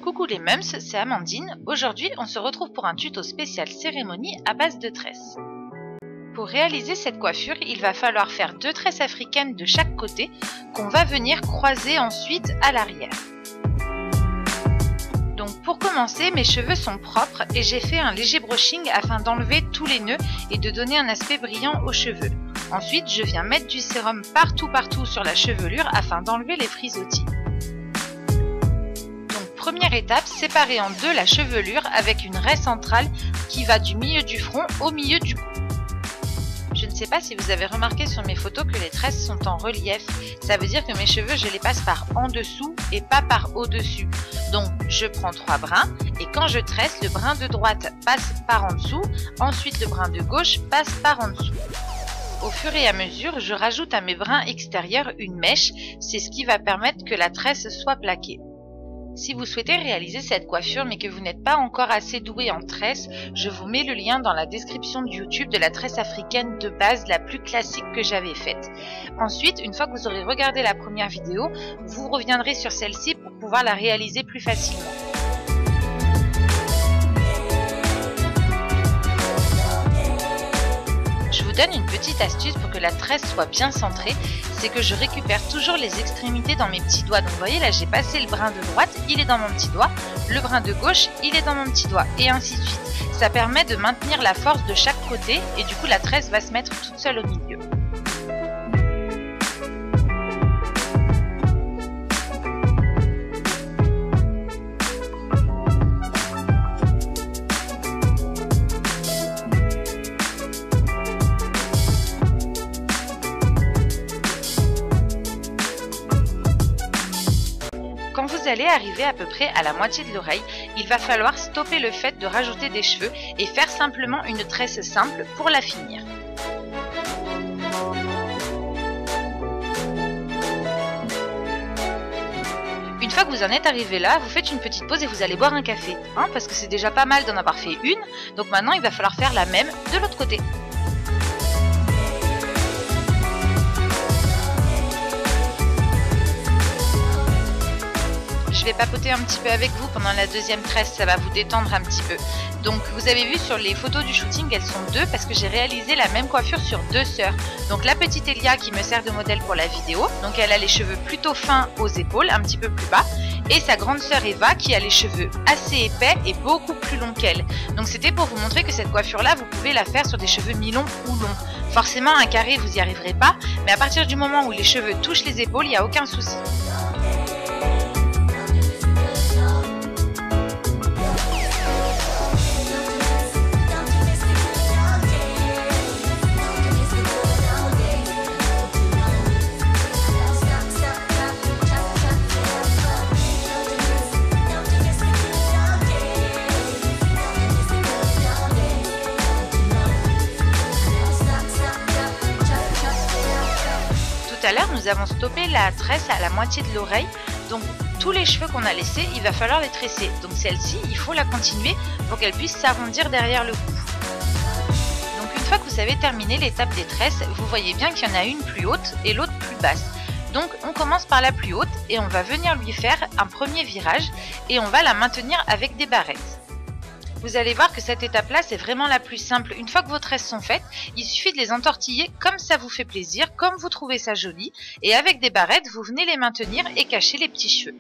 Coucou les mums, c'est Amandine. Aujourd'hui, on se retrouve pour un tuto spécial cérémonie à base de tresses. Pour réaliser cette coiffure, il va falloir faire 2 tresses africaines de chaque côté qu'on va venir croiser ensuite à l'arrière. Donc pour commencer, mes cheveux sont propres et j'ai fait un léger brushing afin d'enlever tous les nœuds et de donner un aspect brillant aux cheveux. Ensuite, je viens mettre du sérum partout sur la chevelure afin d'enlever les frisottis. Première étape, séparer en 2 la chevelure avec une raie centrale qui va du milieu du front au milieu du cou. Je ne sais pas si vous avez remarqué sur mes photos que les tresses sont en relief. Ça veut dire que mes cheveux, je les passe par en dessous et pas par au-dessus. Donc je prends 3 brins et quand je tresse, le brin de droite passe par en dessous, ensuite le brin de gauche passe par en dessous. Au fur et à mesure, je rajoute à mes brins extérieurs une mèche, c'est ce qui va permettre que la tresse soit plaquée. Si vous souhaitez réaliser cette coiffure mais que vous n'êtes pas encore assez doué en tresse, je vous mets le lien dans la description de YouTube de la tresse africaine de base la plus classique que j'avais faite. Ensuite, une fois que vous aurez regardé la première vidéo, vous reviendrez sur celle-ci pour pouvoir la réaliser plus facilement. Je vous donne une petite astuce pour que la tresse soit bien centrée, c'est que je récupère toujours les extrémités dans mes petits doigts. Donc vous voyez là, j'ai passé le brin de droite, il est dans mon petit doigt, le brin de gauche, il est dans mon petit doigt, et ainsi de suite. Ça permet de maintenir la force de chaque côté et du coup la tresse va se mettre toute seule au milieu. Quand vous allez arriver à peu près à la moitié de l'oreille, il va falloir stopper le fait de rajouter des cheveux et faire simplement une tresse simple pour la finir. Une fois que vous en êtes arrivé là, vous faites une petite pause et vous allez boire un café, parce que c'est déjà pas mal d'en avoir fait une, donc maintenant il va falloir faire la même de l'autre côté. Je vais papoter un petit peu avec vous pendant la deuxième tresse, ça va vous détendre un petit peu. Donc vous avez vu sur les photos du shooting, elles sont 2 parce que j'ai réalisé la même coiffure sur 2 sœurs. Donc la petite Elia qui me sert de modèle pour la vidéo, donc elle a les cheveux plutôt fins aux épaules, un petit peu plus bas. Et sa grande sœur Eva qui a les cheveux assez épais et beaucoup plus longs qu'elle. Donc c'était pour vous montrer que cette coiffure là, vous pouvez la faire sur des cheveux mi-longs ou longs. Forcément un carré vous n'y arriverez pas, mais à partir du moment où les cheveux touchent les épaules, il n'y a aucun souci. Tout à l'heure, nous avons stoppé la tresse à la moitié de l'oreille, donc tous les cheveux qu'on a laissés, il va falloir les tresser. Donc celle-ci, il faut la continuer pour qu'elle puisse s'arrondir derrière le cou. Donc une fois que vous avez terminé l'étape des tresses, vous voyez bien qu'il y en a une plus haute et l'autre plus basse. Donc on commence par la plus haute et on va venir lui faire un premier virage et on va la maintenir avec des barrettes. Vous allez voir que cette étape-là, c'est vraiment la plus simple. Une fois que vos tresses sont faites, il suffit de les entortiller comme ça vous fait plaisir, comme vous trouvez ça joli. Et avec des barrettes, vous venez les maintenir et cacher les petits cheveux.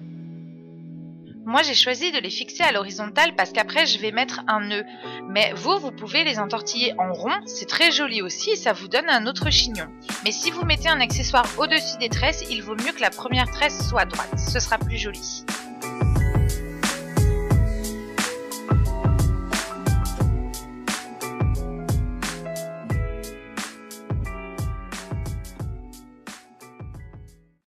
Moi, j'ai choisi de les fixer à l'horizontale parce qu'après, je vais mettre un nœud. Mais vous pouvez les entortiller en rond. C'est très joli aussi et ça vous donne un autre chignon. Mais si vous mettez un accessoire au-dessus des tresses, il vaut mieux que la première tresse soit droite. Ce sera plus joli.